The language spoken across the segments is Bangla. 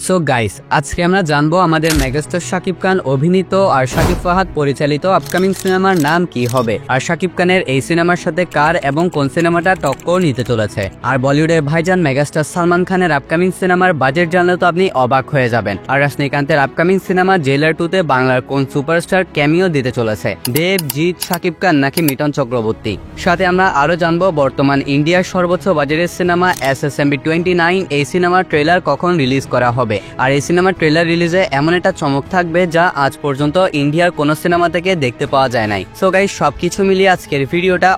সো গাইস, আজকে আমরা জানবো আমাদের মেগাস্টার শাকিব খান অভিনীত আর শাকিব ফাহাদ পরিচালিত আপকামিং সিনেমার নাম কি হবে, আর শাকিব খানের এই সিনেমার সাথে কার এবং কোন সিনেমাটা টক্কর নিতে চলেছে। আর বলিউডের ভাইজান মেগাস্টার সালমান খানের আপকামিং সিনেমার বাজেট জানলে তো আপনি অবাক হয়ে যাবেন। আর রজনীকান্তের আপকামিং সিনেমা জেলার 2-তে বাংলার কোন সুপারস্টার ক্যামিও দিতে চলেছে, দেব, জিৎ, শাকিব খান নাকি মিঠুন চক্রবর্তী। সাথে আমরা আরো জানবো বর্তমান ইন্ডিয়ার সর্বোচ্চ বাজেটের সিনেমা SSMB 29 এই সিনেমার ট্রেলার কখন রিলিজ করা হবে। আর এই সিনেমার ট্রেলার রিলিজে এমন একটা চমক থাকবে যা আজ পর্যন্ত ইন্ডিয়ার কোনো সিনেমা থেকে দেখতে পাওয়া যায় নাই। সো গাইস, সবকিছু মিলিয়ে আজকের ভিডিওটা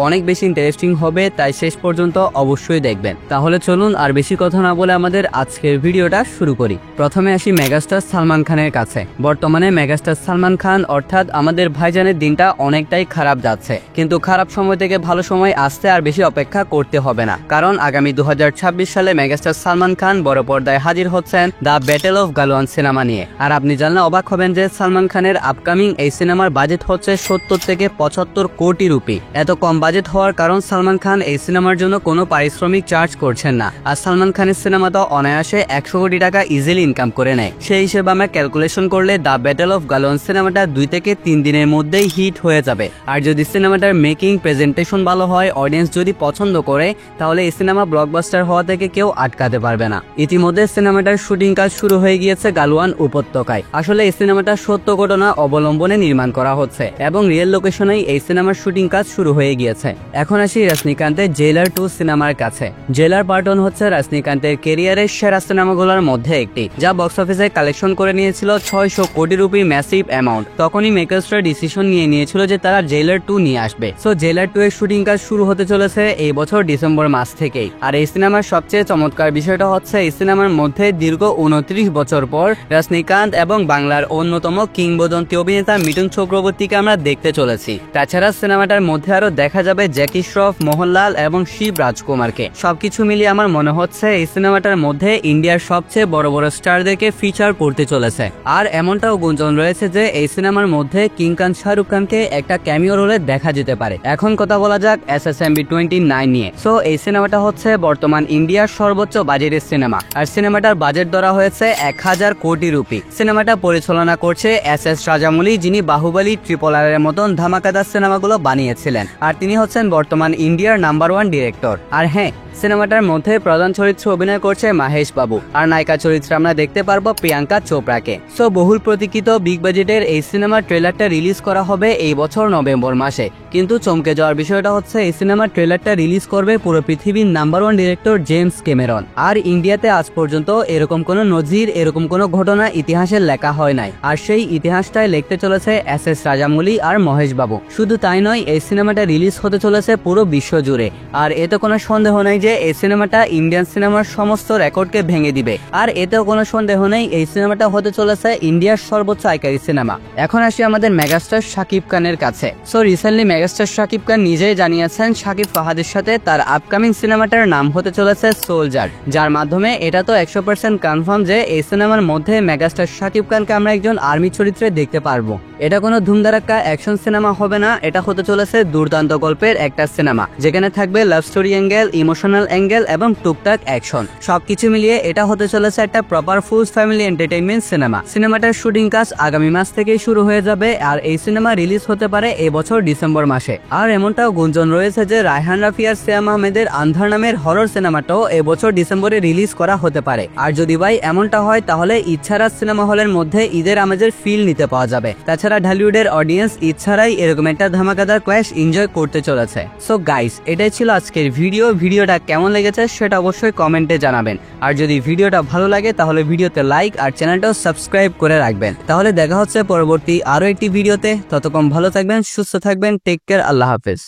অনেক বেশি ইন্টারেস্টিং হবে, তাই শেষ পর্যন্ত অবশ্যই দেখবেন। তাহলে চলুন আর বেশি কথা না বলে আমাদের আজকের ভিডিওটা শুরু করি। প্রথমে আসি মেগাস্টার সালমান খানের কাছে। বর্তমানে মেগাস্টার সালমান খান অর্থাৎ আমাদের ভাইজানের দিনটা অনেকটাই খারাপ যাচ্ছে, কিন্তু খারাপ সময় থেকে ভালো সময় আসতে আর বেশি অপেক্ষা করতে হবে না, কারণ আগামী 2026 সালে মেগাস্টার সালমান খান বড় পর্দায় হাজির হচ্ছেন the battle of Galwan cinema নিয়ে। আর আপনি জানলে অবাক হবেন যে সালমান খানের আপকামিং এই সিনেমার বাজেট হচ্ছে 70 থেকে 75 কোটি রুপি। এত কম বাজেট হওয়ার কারণ সালমান খান এই সিনেমার জন্য কোনো পারিশ্রমিক চার্জ করছেন না। আর সালমান খানের সিনেমা তো অনায়াসে 100 কোটি টাকা ইজিলি ইনকাম করে নেয়। সেই হিসেবে আমরা ক্যালকুলেশন করলে দ্য ব্যাটেল অফ গালওয়ান সিনেমাটা 2 থেকে 3 দিনের মধ্যেই হিট হয়ে যাবে। আর যদি সিনেমাটার মেকিং প্রেজেন্টেশন ভালো হয়, অডিয়েন্স যদি পছন্দ করে, তাহলে এই সিনেমা ব্লকবাস্টার হওয়া থেকে কেউ আটকাতে পারবে না। ইতিমধ্যে সিনেমাটার শুটিং কাজ শুরু হয়ে গিয়েছে গালওয়ান উপত্যকায়। আসলে এই সিনেমাটা সত্য ঘটনা অবলম্বনে নির্মাণ করা হচ্ছে এবং রিয়েল লোকেশনেই এই সিনেমার শুটিং কাজ শুরু হয়ে গিয়েছে। এখন আসি রজনীকান্তের জেলার 2 সিনেমার কাছে। জেলার পার্ট 1 হচ্ছে রজনীকান্তের ক্যারিয়ারের সেরা সিনেমাগুলোর মধ্যে একটি, যা বক্স অফিসে কালেকশন করে নিয়েছিল 600 কোটি রুপির ম্যাসিভ অ্যামাউন্ট। তখনই মেকার্সরা ডিসিশন নিয়েছিল যে তারা জেলার 2 নিয়ে আসবে। সো জেলার 2 এর শুটিং কাজ শুরু হতে চলেছে এই বছর ডিসেম্বর মাস থেকেই। আর এই সিনেমার সবচেয়ে চমৎকার বিষয়টা হচ্ছে এই সিনেমার মধ্যে দীর্ঘ 29 বছর পর রজনীকান্ত এবং বাংলার অন্যতম কিংবদন্তি অভিনেতা মিঠুন চক্রবর্তীকে আমরা দেখতে চলেছি। তাছাড়া সিনেমাটার মধ্যে আরো দেখা যাবে জ্যাকি শ্রফ, মোহনলাল এবং শিব রাজকুমারকে। সবকিছু মিলিয়ে আমার মনে হচ্ছে এই সিনেমাটার মধ্যে ইন্ডিয়ার সবচেয়ে বড় বড় স্টারদেরকে ফিচার করতে চলেছে। আর এমনটাও গুঞ্জন রয়েছে যে এই সিনেমার মধ্যে কিং খান শাহরুখ খানকে একটা ক্যামিও রোলে দেখা যেতে পারে। এখন কথা বলা যাক SSMB 29 নিয়ে। সো এই সিনেমাটা হচ্ছে বর্তমান ইন্ডিয়ার সর্বোচ্চ বাজেটের সিনেমা। আর সিনেমাটার বাজেট ধরা হয়েছে 1000 কোটি রুপি। সিনেমাটা পরিচালনা করছে SS রাজামৌলি, যিনি বাহুবলী, RRR এর মতন ধামাকাদার সিনেমাগুলো বানিয়েছিলেন। আর তিনি হচ্ছেন বর্তমান ইন্ডিয়ার নাম্বার 1 ডিরেক্টর। আর হ্যাঁ, সিনেমাটার মধ্যে প্রধান চরিত্রে অভিনয় করছে মাহেশ বাবু, আর নায়িকা চরিত্রে আমরা দেখতে পারবো প্রিয়াঙ্কা চোপড়াকে। সো বহুল প্রতীক্ষিত বিগ বাজেটের এই সিনেমার ট্রেলারটা রিলিজ করা হবে এই বছর নভেম্বর মাসে। কিন্তু চমকে যাওয়ার বিষয়টা হচ্ছে এই সিনেমার ট্রেলারটা রিলিজ করবে পুরো পৃথিবীর নাম্বার 1 ডিরেক্টর জেমস ক্যামেরন। আর ইন্ডিয়াতে আজ পর্যন্ত এরকম কোনো নজির, এরকম কোনো ঘটনা ইতিহাসে লেখা হয় নাই। আর সেই ইতিহাসটাই লিখতে চলেছে SS রাজামৌলি আর মহেশ বাবু। শুধু তাই নয়, এই সিনেমাটা রিলিজ হতে চলেছে পুরো বিশ্ব জুড়ে। আর এতে কোনো সন্দেহ নাই যে এই সিনেমাটা ইন্ডিয়ান সিনেমার সমস্ত রেকর্ডকে ভেঙে দিবে। আর এতেও কোনো সন্দেহ নেই এই সিনেমাটা হতে চলেছে ইন্ডিয়ার সর্বোচ্চ আয়কারী সিনেমা। এখন আসি আমাদের মেগাস্টার শাকিব খানের কাছে। So recently megastar Shakib Khan নিজেই জানিয়েছেন শাকিব ফাহাদের সাথে তার আপকামিং সিনেমাটার নাম হতে চলেছে সোলজার, যার মাধ্যমে এটা তো 100% কনফার্ম যে এই সিনেমার মধ্যে মেগাস্টার শাকিব খানকে আমরা একজন আর্মি চরিত্রে দেখতে পারবো। এটা কোনো ধুমধারাক্কা অ্যাকশন সিনেমা হবে না, এটা হতে চলেছে দুর্দান্ত গল্পের একটা সিনেমা, যেখানে থাকবে love story angle, emotional angle এবং টুকটাক অ্যাকশন। সবকিছু মিলিয়ে এটা হতে চলেছে একটা proper full family entertainment cinema. সিনেমাটার শুটিং কাজ আগামী মাস থেকেই শুরু হয়ে যাবে। আর এই সিনেমা রিলিজ হতে পারে এই বছর ডিসেম্বর মাসে। আর এমনটাও গুঞ্জন রয়েছে যে রায়হান রাফি আর সিয়াম আহমেদের আন্ধার নামের হরর সিনেমাটাও এবছর ডিসেম্বরে রিলিজ করা হতে পারে। আর যদি ভাই এমনটা হয়, তাহলে ইচ্ছারাজ সিনেমা হলের মধ্যে ঈদের আমেজের ফিল নিতে পাওয়া যাবে। তাছাড়া ঢালিউডের অডিয়েন্স ইচ্ছারাই এরকম একটা ধামাকাদার ক্র্যাশ এনজয় করতে চলেছে। সো গাইস, এটাই ছিল আজকের ভিডিওটা কেমন লেগেছে সেটা অবশ্যই কমেন্টে জানাবেন। আর যদি ভিডিওটা ভালো লাগে তাহলে ভিডিওতে লাইক আর চ্যানেলটাও সাবস্ক্রাইব করে রাখবেন। তাহলে দেখা হচ্ছে পরবর্তী আরো একটি ভিডিওতে। ততক্ষণ ভালো থাকবেন, সুস্থ থাকবেন, টেক কেয়ার, আল্লাহ হাফেজ।